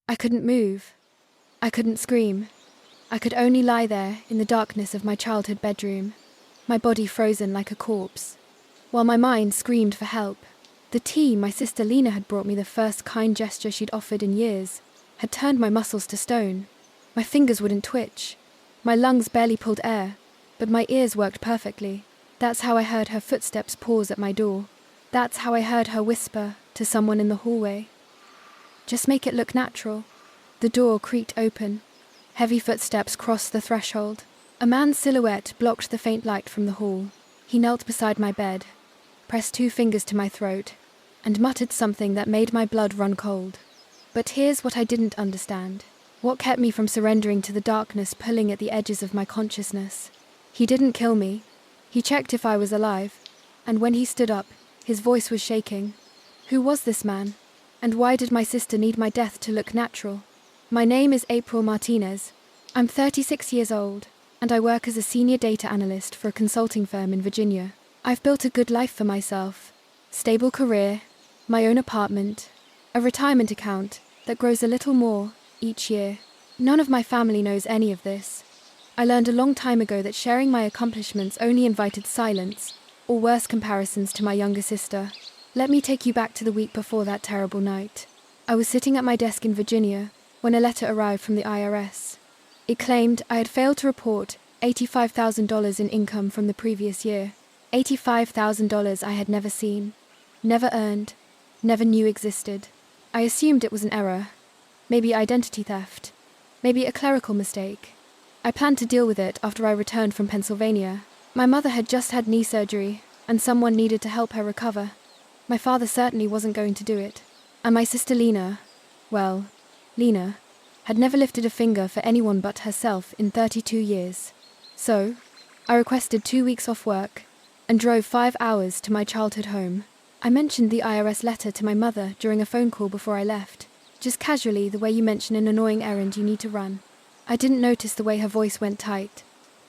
I couldn't move. I couldn't scream. I could only lie there in the darkness of my childhood bedroom, my body frozen like a corpse, while my mind screamed for help. The tea my sister Lena had brought me, the first kind gesture she'd offered in years, had turned my muscles to stone. My fingers wouldn't twitch. My lungs barely pulled air, but my ears worked perfectly. That's how I heard her footsteps pause at my door. That's how I heard her whisper to someone in the hallway. Just make it look natural. The door creaked open. Heavy footsteps crossed the threshold. A man's silhouette blocked the faint light from the hall. He knelt beside my bed, pressed 2 fingers to my throat, and muttered something that made my blood run cold. But here's what I didn't understand. What kept me from surrendering to the darkness pulling at the edges of my consciousness? He didn't kill me. He checked if I was alive, and when he stood up, his voice was shaking. Who was this man? And why did my sister need my death to look natural? My name is April Martinez. I'm 36 years old, and I work as a senior data analyst for a consulting firm in Virginia. I've built a good life for myself. Stable career, my own apartment, a retirement account that grows a little more each year. None of my family knows any of this. I learned a long time ago that sharing my accomplishments only invited silence, or worse comparisons to my younger sister. Let me take you back to the week before that terrible night. I was sitting at my desk in Virginia when a letter arrived from the IRS. It claimed I had failed to report $85,000 in income from the previous year. $85,000 I had never seen, never earned, never knew existed. I assumed it was an error, maybe identity theft, maybe a clerical mistake. I planned to deal with it after I returned from Pennsylvania. My mother had just had knee surgery, and someone needed to help her recover. My father certainly wasn't going to do it. And my sister Lena, Lena, had never lifted a finger for anyone but herself in 32 years. So, I requested 2 weeks off work and drove 5 hours to my childhood home. I mentioned the IRS letter to my mother during a phone call before I left, just casually, the way you mention an annoying errand you need to run. I didn't notice the way her voice went tight.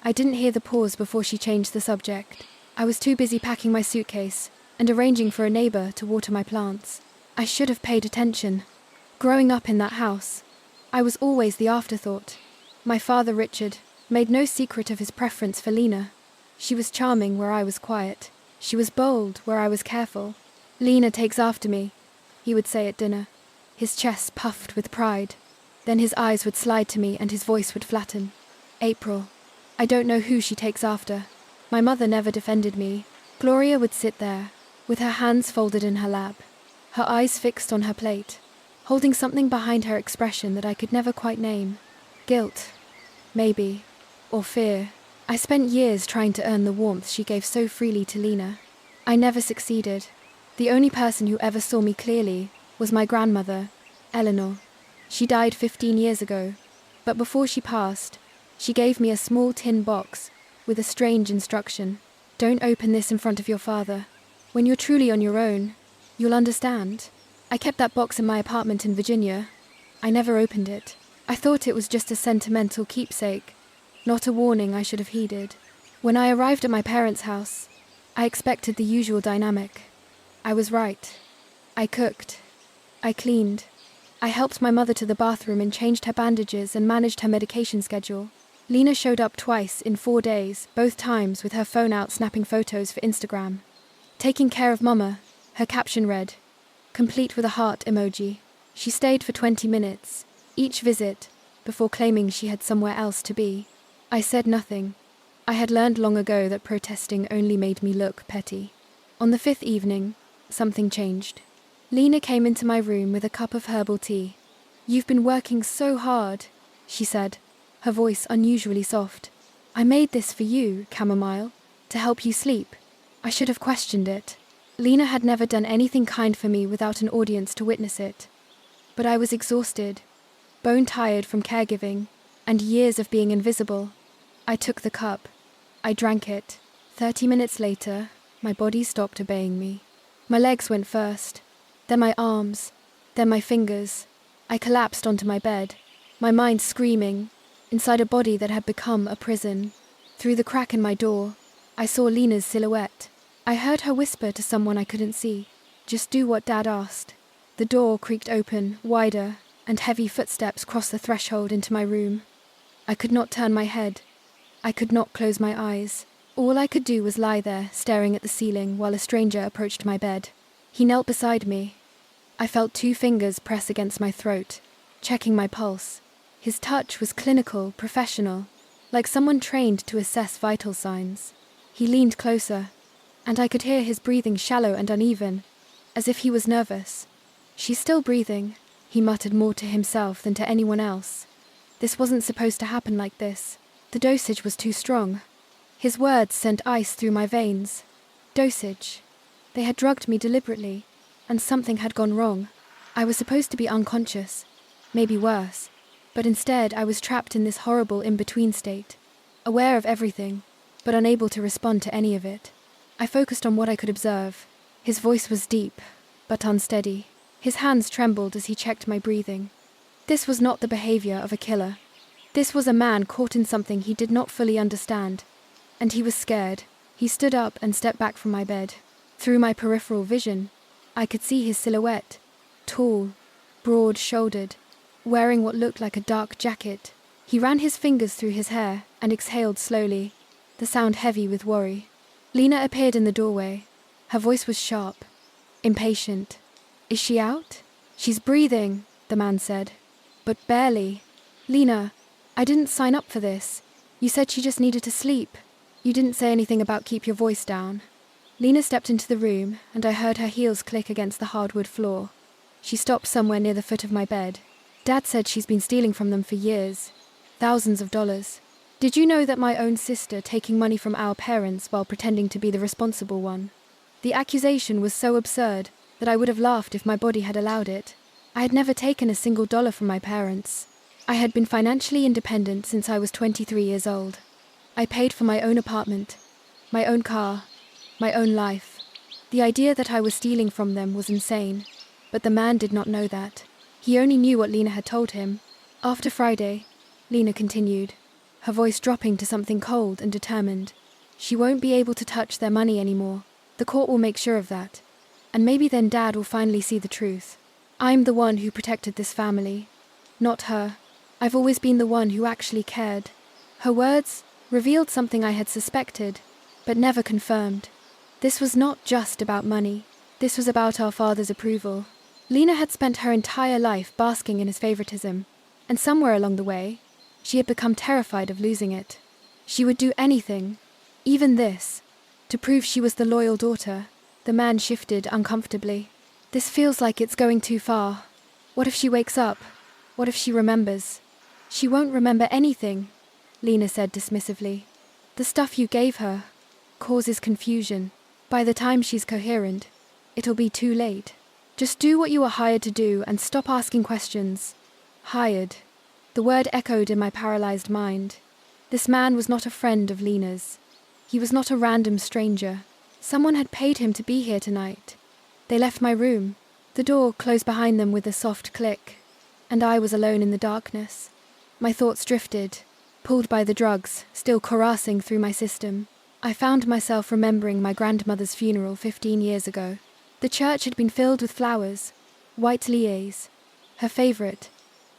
I didn't hear the pause before she changed the subject. I was too busy packing my suitcase and arranging for a neighbor to water my plants. I should have paid attention. Growing up in that house, I was always the afterthought. My father, Richard, made no secret of his preference for Lena. She was charming where I was quiet. She was bold where I was careful. Lena takes after me, he would say at dinner. His chest puffed with pride. Then his eyes would slide to me and his voice would flatten. April. I don't know who she takes after. My mother never defended me. Gloria would sit there, with her hands folded in her lap, her eyes fixed on her plate, holding something behind her expression that I could never quite name. Guilt, maybe, or fear. I spent years trying to earn the warmth she gave so freely to Lena. I never succeeded. The only person who ever saw me clearly was my grandmother, Eleanor. She died 15 years ago, but before she passed, she gave me a small tin box with a strange instruction. Don't open this in front of your father. When you're truly on your own, you'll understand. I kept that box in my apartment in Virginia. I never opened it. I thought it was just a sentimental keepsake, not a warning I should have heeded. When I arrived at my parents' house, I expected the usual dynamic. I was right. I cooked. I cleaned. I helped my mother to the bathroom and changed her bandages and managed her medication schedule. Lena showed up twice in 4 days, both times with her phone out snapping photos for Instagram. Taking care of Mama, her caption read, complete with a heart emoji. She stayed for 20 minutes, each visit, before claiming she had somewhere else to be. I said nothing. I had learned long ago that protesting only made me look petty. On the 5th evening, something changed. Lena came into my room with a cup of herbal tea. You've been working so hard, she said, her voice unusually soft. I made this for you, chamomile, to help you sleep. I should have questioned it. Lena had never done anything kind for me without an audience to witness it. But I was exhausted, bone-tired from caregiving, and years of being invisible. I took the cup. I drank it. 30 minutes later, my body stopped obeying me. My legs went first, then my arms, then my fingers. I collapsed onto my bed, my mind screaming, inside a body that had become a prison. Through the crack in my door, I saw Lena's silhouette. I heard her whisper to someone I couldn't see, just do what Dad asked. The door creaked open, wider, and heavy footsteps crossed the threshold into my room. I could not turn my head. I could not close my eyes. All I could do was lie there, staring at the ceiling, while a stranger approached my bed. He knelt beside me. I felt 2 fingers press against my throat, checking my pulse. His touch was clinical, professional, like someone trained to assess vital signs. He leaned closer, and I could hear his breathing shallow and uneven, as if he was nervous. "She's still breathing," he muttered more to himself than to anyone else. This wasn't supposed to happen like this. The dosage was too strong. His words sent ice through my veins. Dosage. They had drugged me deliberately, and something had gone wrong. I was supposed to be unconscious, maybe worse, but instead I was trapped in this horrible in-between state, aware of everything, but unable to respond to any of it. I focused on what I could observe. His voice was deep, but unsteady. His hands trembled as he checked my breathing. This was not the behavior of a killer. This was a man caught in something he did not fully understand, and he was scared. He stood up and stepped back from my bed. Through my peripheral vision, I could see his silhouette, tall, broad-shouldered, wearing what looked like a dark jacket. He ran his fingers through his hair and exhaled slowly, the sound heavy with worry. Lena appeared in the doorway. Her voice was sharp, impatient. "Is she out?" "She's breathing," the man said. "But barely." "Lena, I didn't sign up for this. You said she just needed to sleep. You didn't say anything about keep your voice down." Lena stepped into the room, and I heard her heels click against the hardwood floor. She stopped somewhere near the foot of my bed. "Dad said she's been stealing from them for years. Thousands of dollars. Did you know that my own sister taking money from our parents while pretending to be the responsible one?" The accusation was so absurd that I would have laughed if my body had allowed it. I had never taken a single dollar from my parents. I had been financially independent since I was 23 years old. I paid for my own apartment, my own car, my own life. The idea that I was stealing from them was insane, but the man did not know that. He only knew what Lena had told him. "After Friday," Lena continued, her voice dropping to something cold and determined, "she won't be able to touch their money anymore. The court will make sure of that. And maybe then Dad will finally see the truth. I'm the one who protected this family, not her. I've always been the one who actually cared." Her words revealed something I had suspected, but never confirmed. This was not just about money. This was about our father's approval. Lena had spent her entire life basking in his favoritism, and somewhere along the way, she had become terrified of losing it. She would do anything, even this, to prove she was the loyal daughter. The man shifted uncomfortably. "This feels like it's going too far. What if she wakes up? What if she remembers?" "She won't remember anything," Lena said dismissively. "The stuff you gave her causes confusion. By the time she's coherent, it'll be too late. Just do what you were hired to do and stop asking questions." Hired. The word echoed in my paralyzed mind. This man was not a friend of Lena's. He was not a random stranger. Someone had paid him to be here tonight. They left my room. The door closed behind them with a soft click, and I was alone in the darkness. My thoughts drifted, pulled by the drugs, still coursing through my system. I found myself remembering my grandmother's funeral 15 years ago. The church had been filled with flowers, white lilies, her favorite.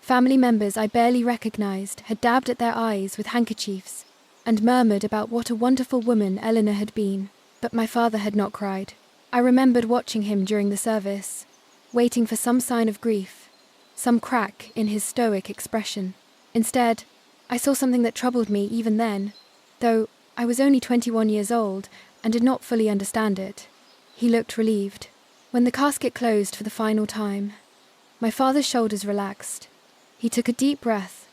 Family members I barely recognized had dabbed at their eyes with handkerchiefs and murmured about what a wonderful woman Eleanor had been. But my father had not cried. I remembered watching him during the service, waiting for some sign of grief, some crack in his stoic expression. Instead, I saw something that troubled me even then, though I was only 21 years old and did not fully understand it. He looked relieved. When the casket closed for the final time, my father's shoulders relaxed. He took a deep breath,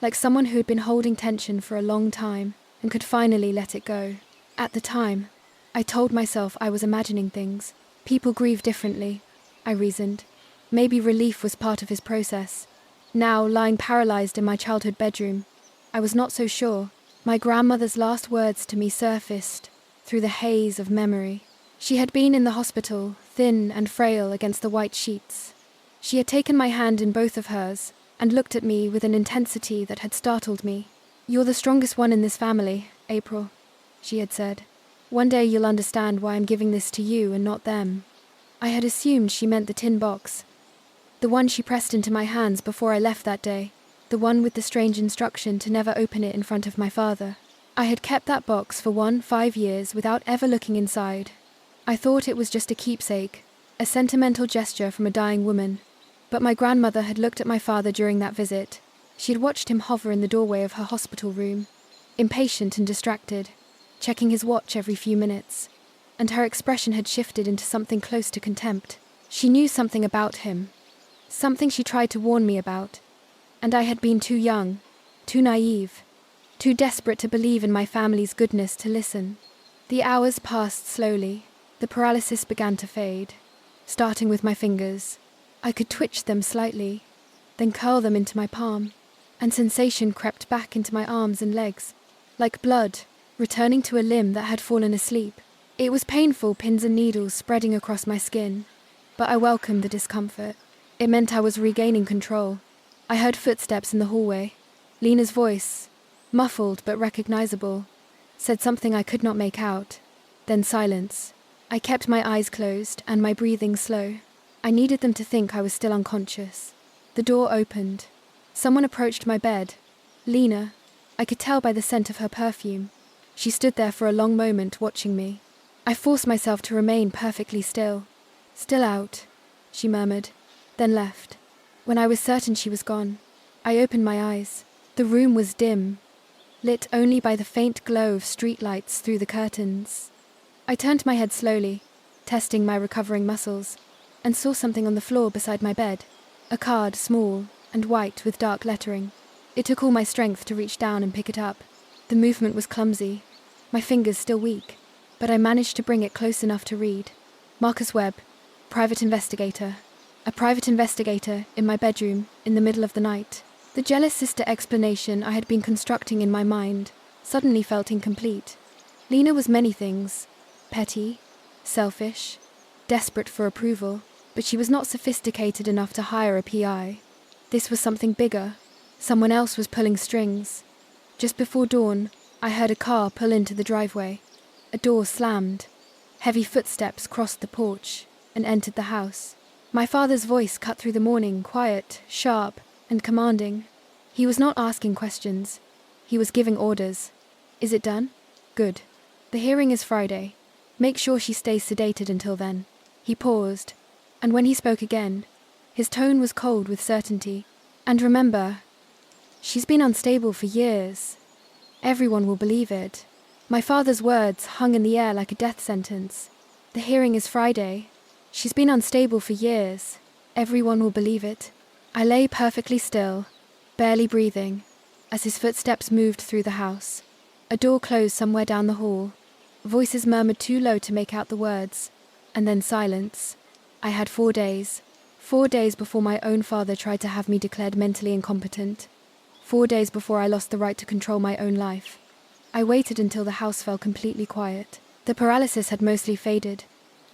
like someone who had been holding tension for a long time and could finally let it go. At the time, I told myself I was imagining things. People grieve differently, I reasoned. Maybe relief was part of his process. Now, lying paralyzed in my childhood bedroom, I was not so sure. My grandmother's last words to me surfaced through the haze of memory. She had been in the hospital, thin and frail against the white sheets. She had taken my hand in both of hers and looked at me with an intensity that had startled me. "You're the strongest one in this family, April," she had said. "One day you'll understand why I'm giving this to you and not them." I had assumed she meant the tin box, The one she pressed into my hands before I left that day. The one with the strange instruction to never open it in front of my father. I had kept that box for 5 years without ever looking inside. I thought it was just a keepsake, a sentimental gesture from a dying woman. But my grandmother had looked at my father during that visit. She had watched him hover in the doorway of her hospital room, impatient and distracted, checking his watch every few minutes. And her expression had shifted into something close to contempt. She knew something about him, something she tried to warn me about. And I had been too young, too naive, too desperate to believe in my family's goodness to listen. The hours passed slowly. The paralysis began to fade, starting with my fingers. I could twitch them slightly, then curl them into my palm, and sensation crept back into my arms and legs, like blood, returning to a limb that had fallen asleep. It was painful, pins and needles spreading across my skin, but I welcomed the discomfort. It meant I was regaining control. I heard footsteps in the hallway. Lena's voice, muffled but recognizable, said something I could not make out. Then silence. I kept my eyes closed and my breathing slow. I needed them to think I was still unconscious. The door opened. Someone approached my bed. Lena. I could tell by the scent of her perfume. She stood there for a long moment watching me. I forced myself to remain perfectly still. "Still out," she murmured, then left. When I was certain she was gone, I opened my eyes. The room was dim, lit only by the faint glow of street lights through the curtains. I turned my head slowly, testing my recovering muscles, and saw something on the floor beside my bed. A card, small and white with dark lettering. It took all my strength to reach down and pick it up. The movement was clumsy, my fingers still weak, but I managed to bring it close enough to read. Marcus Webb, private investigator. A private investigator in my bedroom in the middle of the night. The jealous sister explanation I had been constructing in my mind suddenly felt incomplete. Lena was many things. Petty, selfish, desperate for approval, but she was not sophisticated enough to hire a PI. This was something bigger. Someone else was pulling strings. Just before dawn, I heard a car pull into the driveway. A door slammed. Heavy footsteps crossed the porch and entered the house. My father's voice cut through the morning, quiet, sharp, and commanding. He was not asking questions. He was giving orders. "Is it done? Good. The hearing is Friday. Make sure she stays sedated until then." He paused, and when he spoke again, his tone was cold with certainty. "And remember, she's been unstable for years. Everyone will believe it." My father's words hung in the air like a death sentence. "The hearing is Friday. She's been unstable for years. Everyone will believe it." I lay perfectly still, barely breathing, as his footsteps moved through the house. A door closed somewhere down the hall. Voices murmured too low to make out the words, and then silence. I had 4 days. 4 days before my own father tried to have me declared mentally incompetent. 4 days before I lost the right to control my own life. I waited until the house fell completely quiet. The paralysis had mostly faded,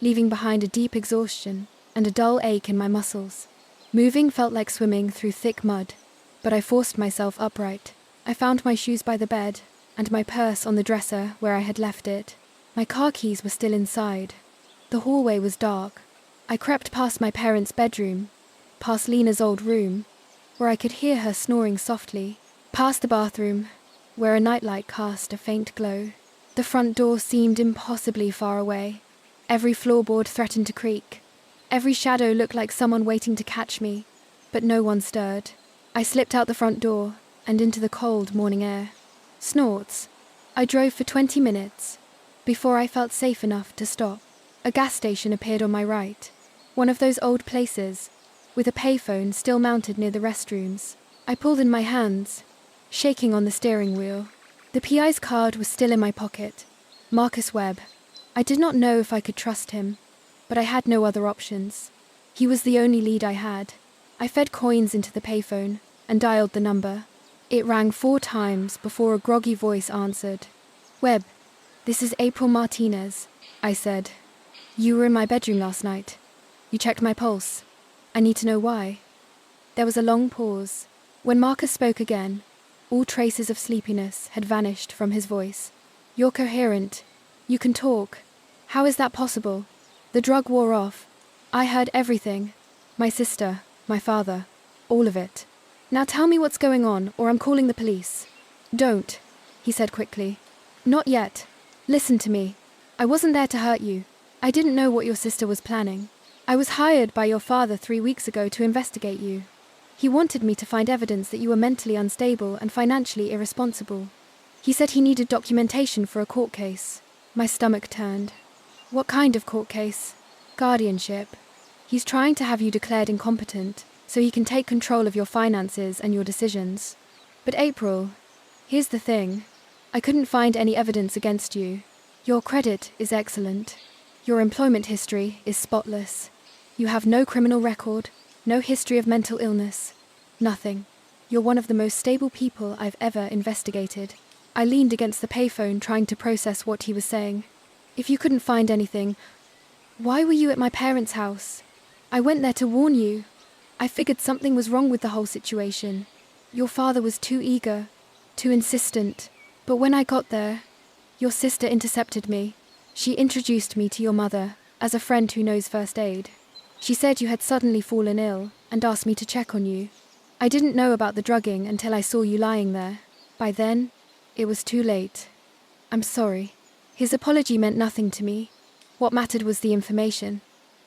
leaving behind a deep exhaustion and a dull ache in my muscles. Moving felt like swimming through thick mud, but I forced myself upright. I found my shoes by the bed, and my purse on the dresser where I had left it. My car keys were still inside. The hallway was dark. I crept past my parents' bedroom, past Lena's old room, where I could hear her snoring softly, past the bathroom, where a nightlight cast a faint glow. The front door seemed impossibly far away. Every floorboard threatened to creak. Every shadow looked like someone waiting to catch me, but no one stirred. I slipped out the front door and into the cold morning air. Snorts. I drove for 20 minutes before I felt safe enough to stop. A gas station appeared on my right, one of those old places, with a payphone still mounted near the restrooms. I pulled in my hands, shaking on the steering wheel. The PI's card was still in my pocket. Marcus Webb. I did not know if I could trust him, but I had no other options. He was the only lead I had. I fed coins into the payphone and dialed the number. It rang 4 times before a groggy voice answered. "Webb, this is April Martinez," I said. "You were in my bedroom last night. You checked my pulse. I need to know why." There was a long pause. When Marcus spoke again, all traces of sleepiness had vanished from his voice. "You're coherent. You can talk. How is that possible? The drug wore off. I heard everything. My sister, my father. All of it. Now tell me what's going on, or I'm calling the police. Don't, he said quickly. Not yet. Listen to me. I wasn't there to hurt you. I didn't know what your sister was planning. I was hired by your father 3 weeks ago to investigate you. He wanted me to find evidence that you were mentally unstable and financially irresponsible. He said he needed documentation for a court case. My stomach turned. What kind of court case? Guardianship. He's trying to have you declared incompetent so he can take control of your finances and your decisions. But April, here's the thing. I couldn't find any evidence against you. Your credit is excellent. Your employment history is spotless. You have no criminal record, no history of mental illness. Nothing. You're one of the most stable people I've ever investigated. I leaned against the payphone trying to process what he was saying. If you couldn't find anything, why were you at my parents' house? I went there to warn you. I figured something was wrong with the whole situation. Your father was too eager, too insistent. But when I got there, your sister intercepted me. She introduced me to your mother as a friend who knows first aid. She said you had suddenly fallen ill and asked me to check on you. I didn't know about the drugging until I saw you lying there. By then, it was too late. I'm sorry. His apology meant nothing to me. What mattered was the information.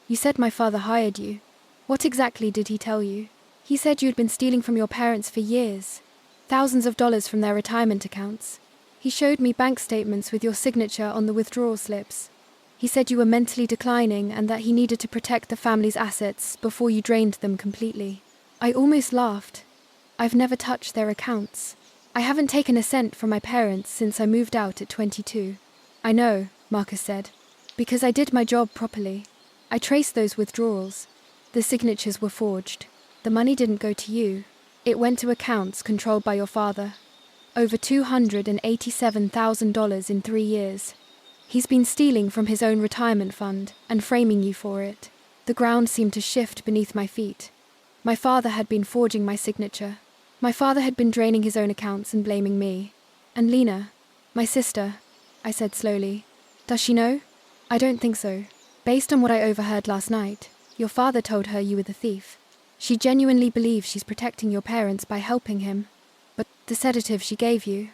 You said my father hired you. What exactly did he tell you? He said you'd been stealing from your parents for years. Thousands of dollars from their retirement accounts. He showed me bank statements with your signature on the withdrawal slips. He said you were mentally declining and that he needed to protect the family's assets before you drained them completely. I almost laughed. I've never touched their accounts. I haven't taken a cent from my parents since I moved out at 22. I know, Marcus said, because I did my job properly. I traced those withdrawals. The signatures were forged. The money didn't go to you. It went to accounts controlled by your father. Over $287,000 in 3 years. He's been stealing from his own retirement fund and framing you for it. The ground seemed to shift beneath my feet. My father had been forging my signature. My father had been draining his own accounts and blaming me. And Lena, my sister, I said slowly. Does she know? I don't think so. Based on what I overheard last night, your father told her you were the thief. She genuinely believes she's protecting your parents by helping him. But the sedative she gave you,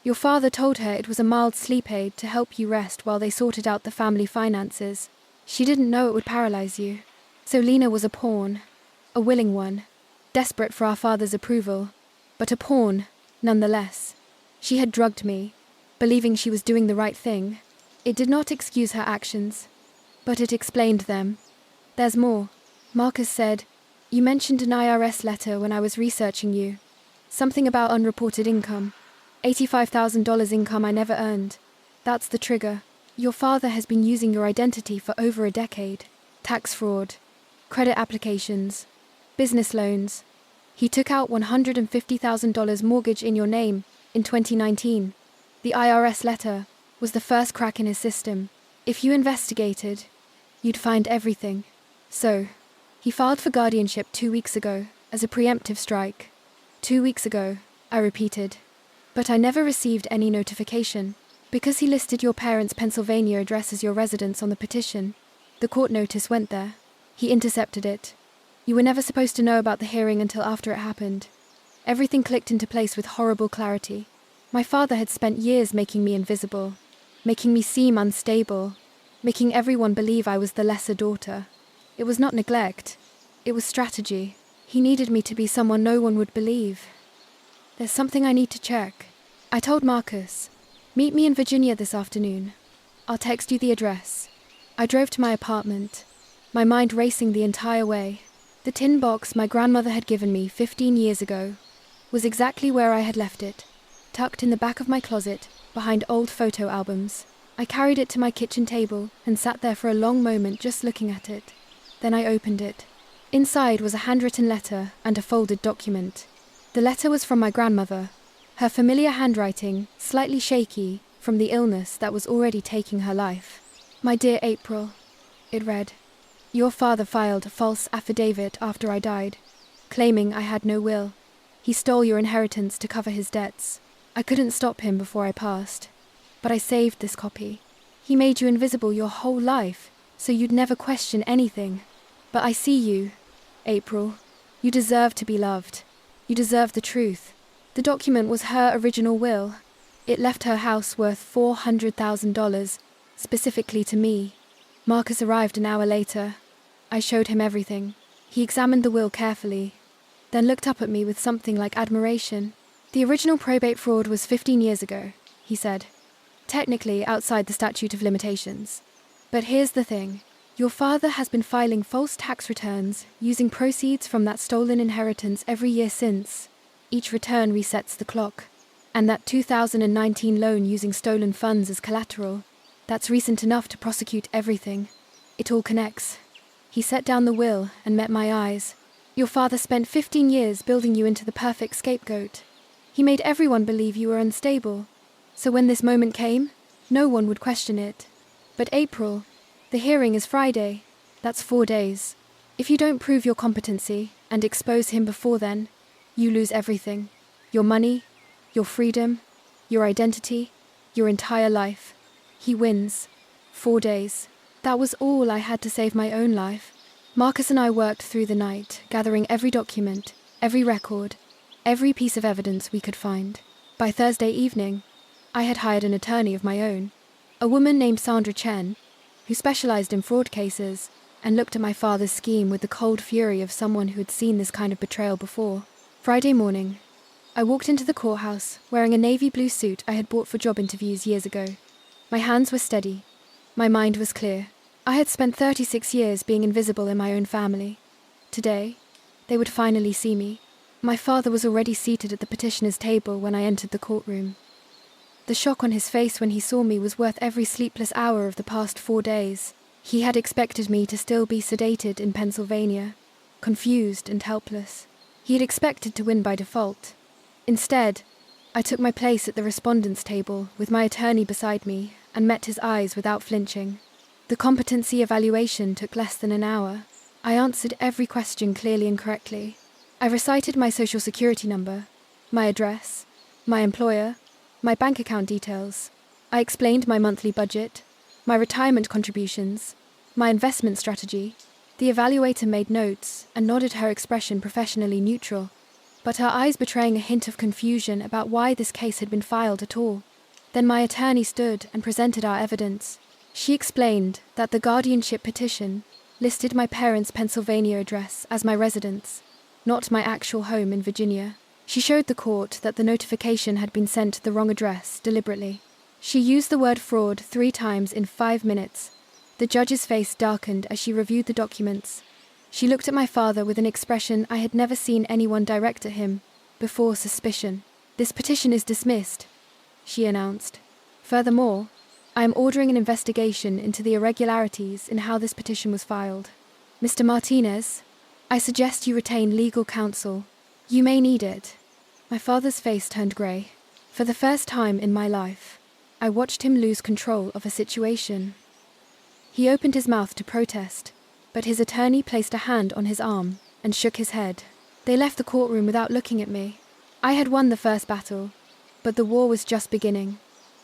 your father told her it was a mild sleep aid to help you rest while they sorted out the family finances. She didn't know it would paralyze you. So Lena was a pawn, a willing one, desperate for our father's approval, but a pawn, nonetheless. She had drugged me, believing she was doing the right thing. It did not excuse her actions, but it explained them. There's more. Marcus said, you mentioned an IRS letter when I was researching you. Something about unreported income. $85,000 income I never earned. That's the trigger. Your father has been using your identity for over a decade. Tax fraud, credit applications, business loans. He took out $150,000 mortgage in your name in 2019. The IRS letter was the first crack in his system. If you investigated, you'd find everything. So, he filed for guardianship 2 weeks ago as a preemptive strike. 2 weeks ago, I repeated. But I never received any notification. Because he listed your parents' Pennsylvania address as your residence on the petition, the court notice went there. He intercepted it. You were never supposed to know about the hearing until after it happened. Everything clicked into place with horrible clarity. My father had spent years making me invisible, making me seem unstable, making everyone believe I was the lesser daughter. It was not neglect. It was strategy. He needed me to be someone no one would believe. There's something I need to check. I told Marcus, meet me in Virginia this afternoon. I'll text you the address. I drove to my apartment, my mind racing the entire way. The tin box my grandmother had given me 15 years ago was exactly where I had left it, tucked in the back of my closet behind old photo albums. I carried it to my kitchen table and sat there for a long moment just looking at it. Then I opened it. Inside was a handwritten letter and a folded document. The letter was from my grandmother, her familiar handwriting slightly shaky from the illness that was already taking her life. My dear April, it read, your father filed a false affidavit after I died, claiming I had no will. He stole your inheritance to cover his debts. I couldn't stop him before I passed, but I saved this copy. He made you invisible your whole life, so you'd never question anything. But I see you, April. You deserve to be loved. You deserve the truth. The document was her original will. It left her house worth $400,000, specifically to me. Marcus arrived an hour later. I showed him everything. He examined the will carefully, then looked up at me with something like admiration. The original probate fraud was 15 years ago, he said. Technically outside the statute of limitations. But here's the thing. Your father has been filing false tax returns using proceeds from that stolen inheritance every year since. Each return resets the clock. And that 2019 loan using stolen funds as collateral, that's recent enough to prosecute everything. It all connects. He set down the will and met my eyes. Your father spent 15 years building you into the perfect scapegoat. He made everyone believe you were unstable. So when this moment came, no one would question it. But April, the hearing is Friday. That's 4 days. If you don't prove your competency and expose him before then, you lose everything. Your money, your freedom, your identity, your entire life. He wins. 4 days. That was all I had to save my own life. Marcus and I worked through the night, gathering every document, every record, every piece of evidence we could find. By Thursday evening, I had hired an attorney of my own, a woman named Sandra Chen, who specialized in fraud cases and looked at my father's scheme with the cold fury of someone who had seen this kind of betrayal before. Friday morning, I walked into the courthouse wearing a navy blue suit I had bought for job interviews years ago. My hands were steady. My mind was clear. I had spent 36 years being invisible in my own family. Today, they would finally see me. My father was already seated at the petitioner's table when I entered the courtroom. The shock on his face when he saw me was worth every sleepless hour of the past 4 days. He had expected me to still be sedated in Pennsylvania, confused and helpless. He had expected to win by default. Instead, I took my place at the respondents' table with my attorney beside me and met his eyes without flinching. The competency evaluation took less than an hour. I answered every question clearly and correctly. I recited my social security number, my address, my employer, my bank account details. I explained my monthly budget, my retirement contributions, my investment strategy. The evaluator made notes and nodded, her expression professionally neutral, but her eyes betraying a hint of confusion about why this case had been filed at all. Then my attorney stood and presented our evidence. She explained that the guardianship petition listed my parents' Pennsylvania address as my residence, not my actual home in Virginia. She showed the court that the notification had been sent to the wrong address deliberately. She used the word fraud 3 times in 5 minutes. The judge's face darkened as she reviewed the documents. She looked at my father with an expression I had never seen anyone direct at him before: suspicion. "This petition is dismissed," she announced. "Furthermore, I am ordering an investigation into the irregularities in how this petition was filed. Mr. Martinez, I suggest you retain legal counsel. You may need it." My father's face turned grey. For the first time in my life, I watched him lose control of a situation. He opened his mouth to protest, but his attorney placed a hand on his arm and shook his head. They left the courtroom without looking at me. I had won the first battle, but the war was just beginning.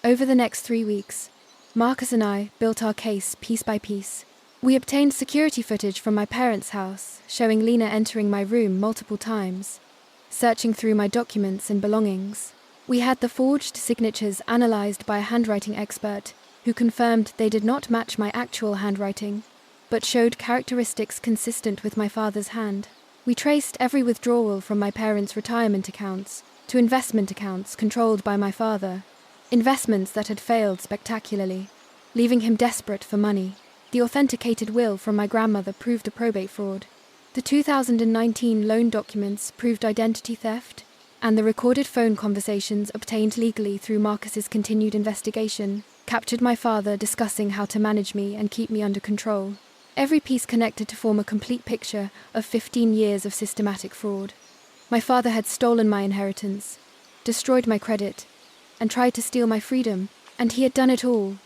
Over the next 3 weeks, Marcus and I built our case piece by piece. We obtained security footage from my parents' house, showing Lena entering my room multiple times, searching through my documents and belongings. We had the forged signatures analyzed by a handwriting expert who confirmed they did not match my actual handwriting, but showed characteristics consistent with my father's hand. We traced every withdrawal from my parents' retirement accounts to investment accounts controlled by my father, investments that had failed spectacularly, leaving him desperate for money. The authenticated will from my grandmother proved a probate fraud. The 2019 loan documents proved identity theft, and the recorded phone conversations obtained legally through Marcus's continued investigation captured my father discussing how to manage me and keep me under control. Every piece connected to form a complete picture of 15 years of systematic fraud. My father had stolen my inheritance, destroyed my credit, and tried to steal my freedom, and he had done it all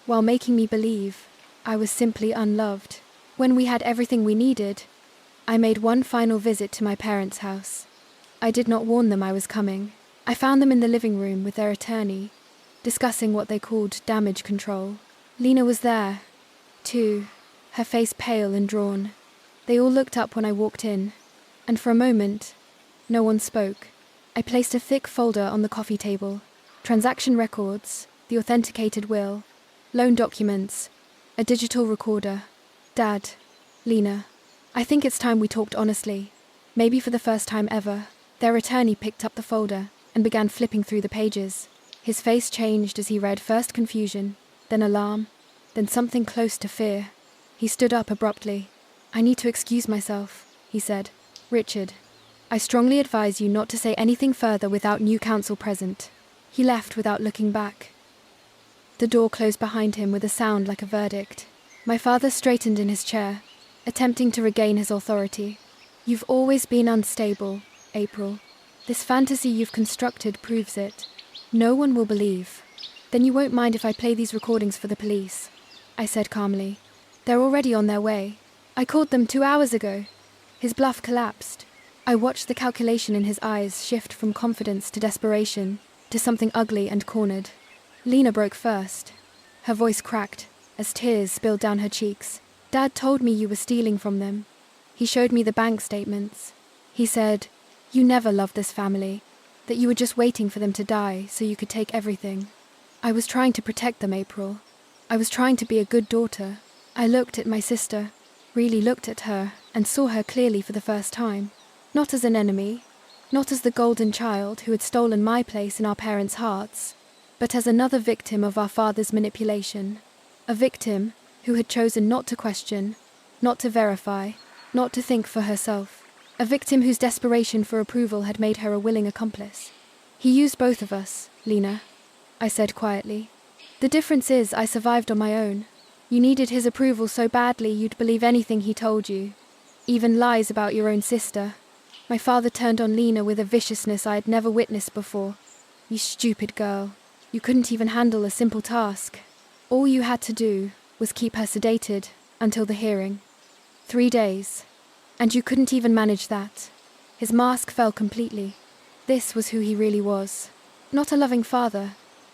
while making me believe I was simply unloved. When we had everything we needed, I made one final visit to my parents' house. I did not warn them I was coming. I found them in the living room with their attorney, discussing what they called damage control. Lena was there, too, her face pale and drawn. They all looked up when I walked in, and for a moment, no one spoke. I placed a thick folder on the coffee table. Transaction records, the authenticated will, loan documents, a digital recorder. Dad, Lena, I think it's time we talked honestly. Maybe for the first time ever. Their attorney picked up the folder and began flipping through the pages. His face changed as he read first confusion, then alarm, then something close to fear. He stood up abruptly. I need to excuse myself, he said. Richard, I strongly advise you not to say anything further without new counsel present. He left without looking back. The door closed behind him with a sound like a verdict. My father straightened in his chair, attempting to regain his authority. You've always been unstable, April. This fantasy you've constructed proves it. No one will believe. Then you won't mind if I play these recordings for the police, I said calmly. They're already on their way. I called them 2 hours ago. His bluff collapsed. I watched the calculation in his eyes shift from confidence to desperation, to something ugly and cornered. Lena broke first. Her voice cracked as tears spilled down her cheeks. Dad told me you were stealing from them. He showed me the bank statements. He said, you never loved this family, that you were just waiting for them to die so you could take everything. I was trying to protect them, April. I was trying to be a good daughter. I looked at my sister, really looked at her, and saw her clearly for the first time. Not as an enemy, not as the golden child who had stolen my place in our parents' hearts, but as another victim of our father's manipulation. A victim who had chosen not to question, not to verify, not to think for herself. A victim whose desperation for approval had made her a willing accomplice. He used both of us, Lena, I said quietly. The difference is I survived on my own. You needed his approval so badly you'd believe anything he told you, even lies about your own sister. My father turned on Lena with a viciousness I had never witnessed before. You stupid girl. You couldn't even handle a simple task. All you had to do was keep her sedated until the hearing. 3 days. And you couldn't even manage that. His mask fell completely. This was who he really was. Not a loving father,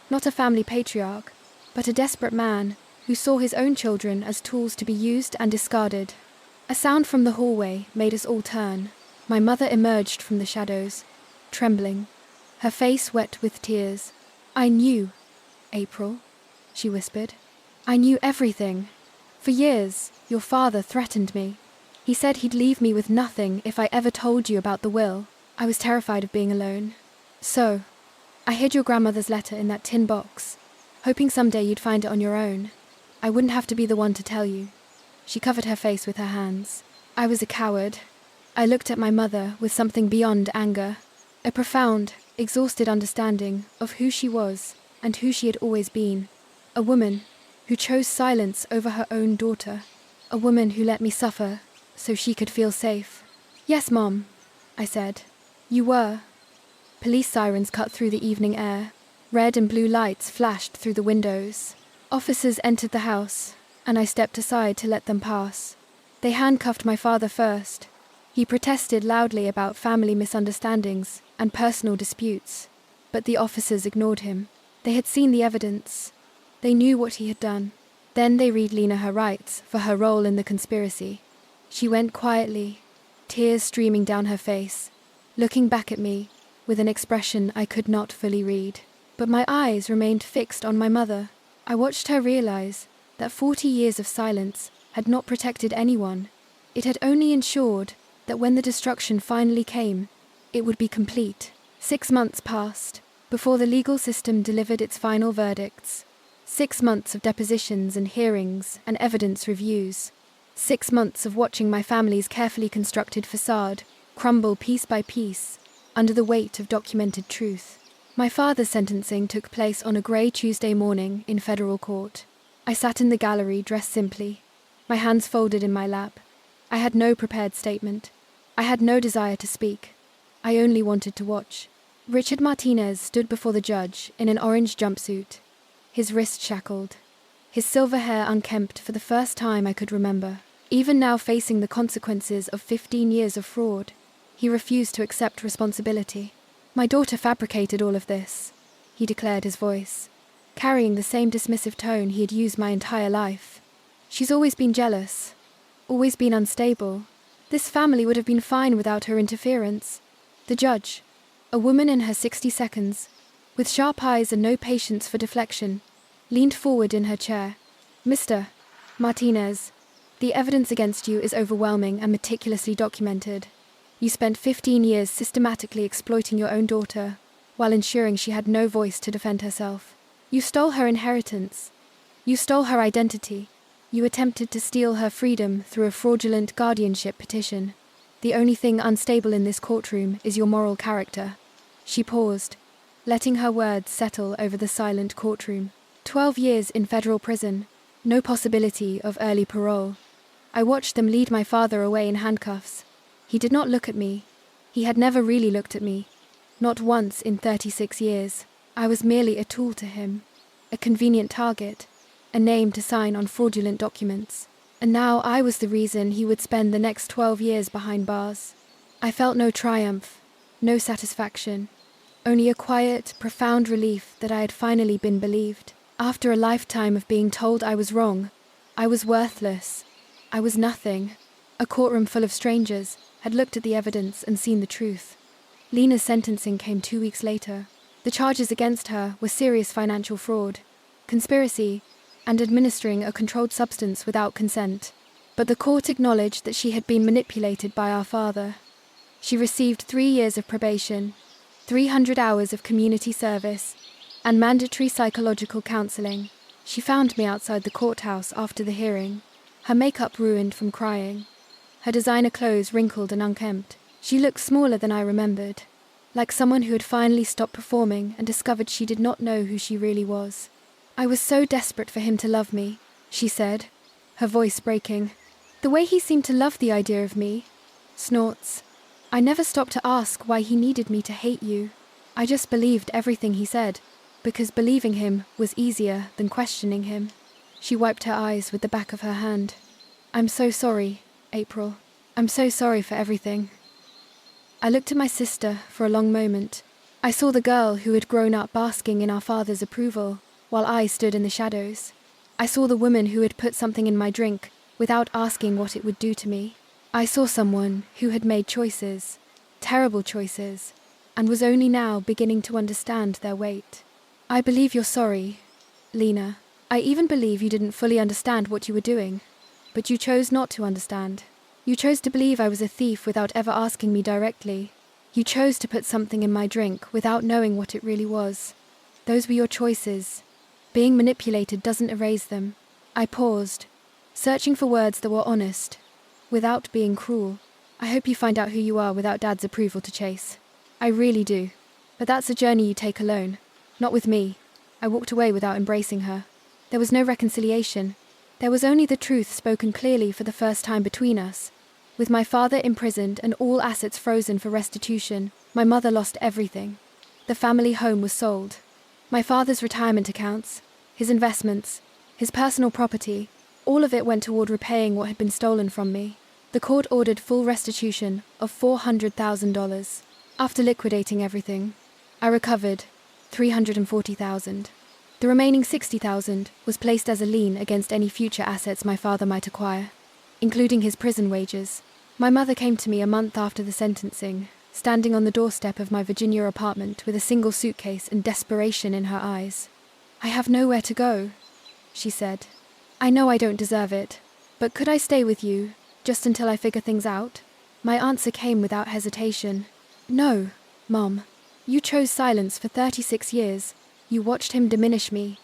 not a family patriarch, but a desperate man who saw his own children as tools to be used and discarded. A sound from the hallway made us all turn. My mother emerged from the shadows, trembling, her face wet with tears. I knew, April, she whispered. I knew everything. For years, your father threatened me. He said he'd leave me with nothing if I ever told you about the will. I was terrified of being alone. So, I hid your grandmother's letter in that tin box, hoping someday you'd find it on your own. I wouldn't have to be the one to tell you. She covered her face with her hands. I was a coward. I looked at my mother with something beyond anger, a profound, exhausted understanding of who she was and who she had always been. A woman who chose silence over her own daughter. A woman who let me suffer so she could feel safe. Yes, Mom, I said. You were. Police sirens cut through the evening air. Red and blue lights flashed through the windows. Officers entered the house, and I stepped aside to let them pass. They handcuffed my father first. He protested loudly about family misunderstandings and personal disputes, but the officers ignored him. They had seen the evidence. They knew what he had done. Then they read Lena her rights for her role in the conspiracy. She went quietly, tears streaming down her face, looking back at me with an expression I could not fully read. But my eyes remained fixed on my mother. I watched her realize that 40 years of silence had not protected anyone. It had only ensured that when the destruction finally came, it would be complete. 6 months passed before the legal system delivered its final verdicts. 6 months of depositions and hearings and evidence reviews. 6 months of watching my family's carefully constructed facade crumble piece by piece under the weight of documented truth. My father's sentencing took place on a grey Tuesday morning in federal court. I sat in the gallery dressed simply, my hands folded in my lap. I had no prepared statement. I had no desire to speak. I only wanted to watch. Richard Martinez stood before the judge in an orange jumpsuit, his wrists shackled, his silver hair unkempt for the first time I could remember. Even now facing the consequences of 15 years of fraud, he refused to accept responsibility. My daughter fabricated all of this, he declared, his voice carrying the same dismissive tone he had used my entire life. She's always been jealous, always been unstable, This family would have been fine without her interference. The judge, a woman in her 60 seconds, with sharp eyes and no patience for deflection, leaned forward in her chair. Mr. Martinez, the evidence against you is overwhelming and meticulously documented. You spent 15 years systematically exploiting your own daughter, while ensuring she had no voice to defend herself. You stole her inheritance. You stole her identity. You attempted to steal her freedom through a fraudulent guardianship petition. The only thing unstable in this courtroom is your moral character. She paused, letting her words settle over the silent courtroom. 12 years in federal prison, no possibility of early parole. I watched them lead my father away in handcuffs. He did not look at me. He had never really looked at me. Not once in 36 years. I was merely a tool to him, a convenient target, a name to sign on fraudulent documents. And now I was the reason he would spend the next 12 years behind bars. I felt no triumph, no satisfaction, only a quiet, profound relief that I had finally been believed. After a lifetime of being told I was wrong, I was worthless, I was nothing. A courtroom full of strangers had looked at the evidence and seen the truth. Lena's sentencing came 2 weeks later. The charges against her were serious financial fraud, conspiracy, and administering a controlled substance without consent. But the court acknowledged that she had been manipulated by our father. She received 3 years of probation, 300 hours of community service, and mandatory psychological counseling. She found me outside the courthouse after the hearing, her makeup ruined from crying, her designer clothes wrinkled and unkempt. She looked smaller than I remembered, like someone who had finally stopped performing and discovered she did not know who she really was. I was so desperate for him to love me, she said, her voice breaking. The way he seemed to love the idea of me. Snorts. I never stopped to ask why he needed me to hate you. I just believed everything he said, because believing him was easier than questioning him. She wiped her eyes with the back of her hand. I'm so sorry, April. I'm so sorry for everything. I looked at my sister for a long moment. I saw the girl who had grown up basking in our father's approval, while I stood in the shadows. I saw the woman who had put something in my drink without asking what it would do to me. I saw someone who had made choices, terrible choices, and was only now beginning to understand their weight. I believe you're sorry, Lena. I even believe you didn't fully understand what you were doing, but you chose not to understand. You chose to believe I was a thief without ever asking me directly. You chose to put something in my drink without knowing what it really was. Those were your choices. Being manipulated doesn't erase them. I paused, searching for words that were honest, without being cruel. I hope you find out who you are without Dad's approval to chase. I really do. But that's a journey you take alone, not with me. I walked away without embracing her. There was no reconciliation. There was only the truth spoken clearly for the first time between us. With my father imprisoned and all assets frozen for restitution, my mother lost everything. The family home was sold. My father's retirement accounts, his investments, his personal property, all of it went toward repaying what had been stolen from me. The court ordered full restitution of $400,000. After liquidating everything, I recovered $340,000. The remaining $60,000 was placed as a lien against any future assets my father might acquire, including his prison wages. My mother came to me a month after the sentencing, standing on the doorstep of my Virginia apartment with a single suitcase and desperation in her eyes. I have nowhere to go, she said. I know I don't deserve it, but could I stay with you, just until I figure things out? My answer came without hesitation. No, Mom. You chose silence for 36 years. You watched him diminish me,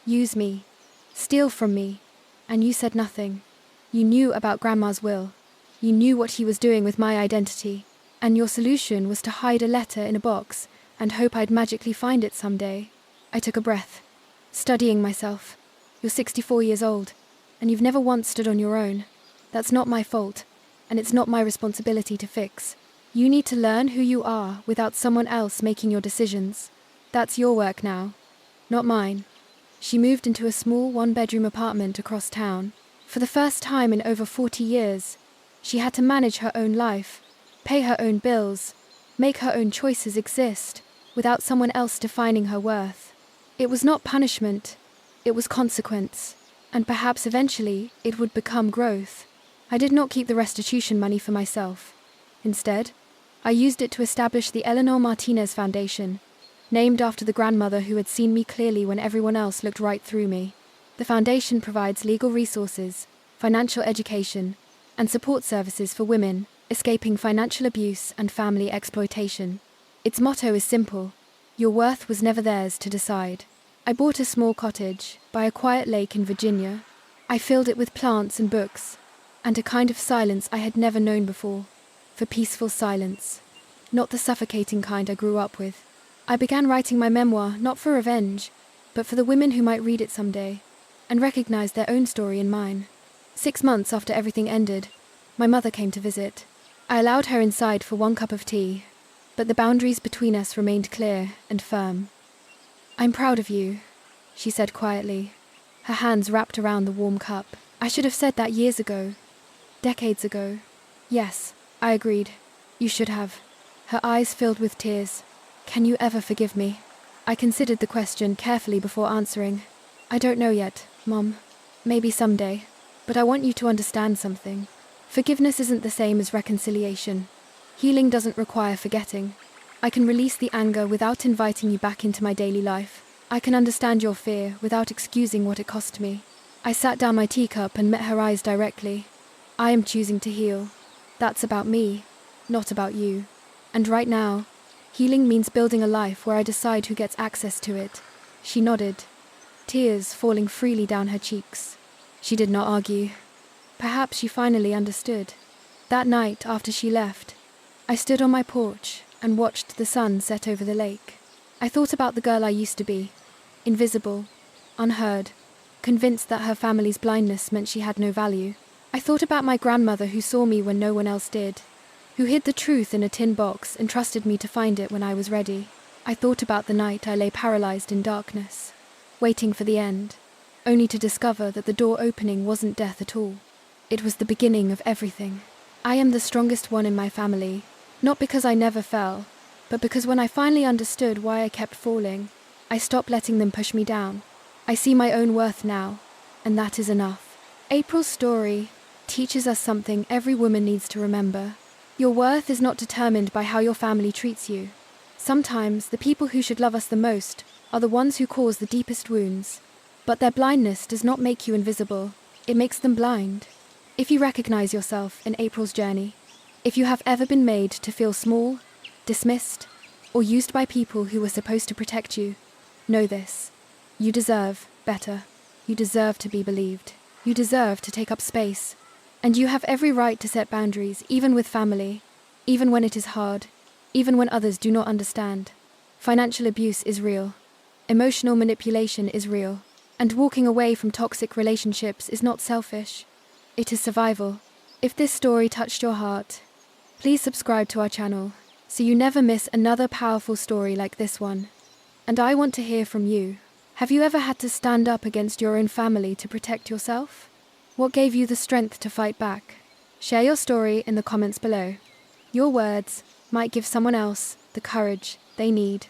use me, steal from me, and you said nothing. You knew about Grandma's will. You knew what he was doing with my identity, and your solution was to hide a letter in a box and hope I'd magically find it someday. I took a breath, studying myself. You're 64 years old, and you've never once stood on your own. That's not my fault, and it's not my responsibility to fix. You need to learn who you are without someone else making your decisions. That's your work now, not mine. She moved into a small one-bedroom apartment across town. For the first time in over 40 years, she had to manage her own life, pay her own bills, make her own choices exist, without someone else defining her worth. It was not punishment, it was consequence, and perhaps eventually it would become growth. I did not keep the restitution money for myself. Instead, I used it to establish the Eleanor Martinez Foundation, named after the grandmother who had seen me clearly when everyone else looked right through me. The foundation provides legal resources, financial education, and support services for women escaping financial abuse and family exploitation. Its motto is simple: your worth was never theirs to decide. I bought a small cottage by a quiet lake in Virginia. I filled it with plants and books, and a kind of silence I had never known before. For peaceful silence, not the suffocating kind I grew up with. I began writing my memoir not for revenge, but for the women who might read it someday, and recognize their own story in mine. 6 months after everything ended, my mother came to visit. I allowed her inside for 1 cup of tea, but the boundaries between us remained clear and firm. "I'm proud of you," she said quietly, her hands wrapped around the warm cup. "I should have said that years ago, decades ago." "Yes," I agreed. "You should have." Her eyes filled with tears. "Can you ever forgive me?" I considered the question carefully before answering. "I don't know yet, Mom. Maybe someday. But I want you to understand something. Forgiveness isn't the same as reconciliation. Healing doesn't require forgetting. I can release the anger without inviting you back into my daily life. I can understand your fear without excusing what it cost me." I sat down my teacup and met her eyes directly. "I am choosing to heal. That's about me, not about you. And right now, healing means building a life where I decide who gets access to it." She nodded, tears falling freely down her cheeks. She did not argue. Perhaps she finally understood. That night, after she left, I stood on my porch and watched the sun set over the lake. I thought about the girl I used to be, invisible, unheard, convinced that her family's blindness meant she had no value. I thought about my grandmother who saw me when no one else did, who hid the truth in a tin box and trusted me to find it when I was ready. I thought about the night I lay paralyzed in darkness, waiting for the end, only to discover that the door opening wasn't death at all. It was the beginning of everything. I am the strongest one in my family, not because I never fell, but because when I finally understood why I kept falling, I stopped letting them push me down. I see my own worth now, and that is enough. April's story teaches us something every woman needs to remember. Your worth is not determined by how your family treats you. Sometimes the people who should love us the most are the ones who cause the deepest wounds. But their blindness does not make you invisible, it makes them blind. If you recognize yourself in April's journey, if you have ever been made to feel small, dismissed, or used by people who were supposed to protect you, know this: you deserve better. You deserve to be believed. You deserve to take up space. And you have every right to set boundaries, even with family, even when it is hard, even when others do not understand. Financial abuse is real. Emotional manipulation is real. And walking away from toxic relationships is not selfish. It is survival. If this story touched your heart, please subscribe to our channel so you never miss another powerful story like this one. And I want to hear from you. Have you ever had to stand up against your own family to protect yourself? What gave you the strength to fight back? Share your story in the comments below. Your words might give someone else the courage they need.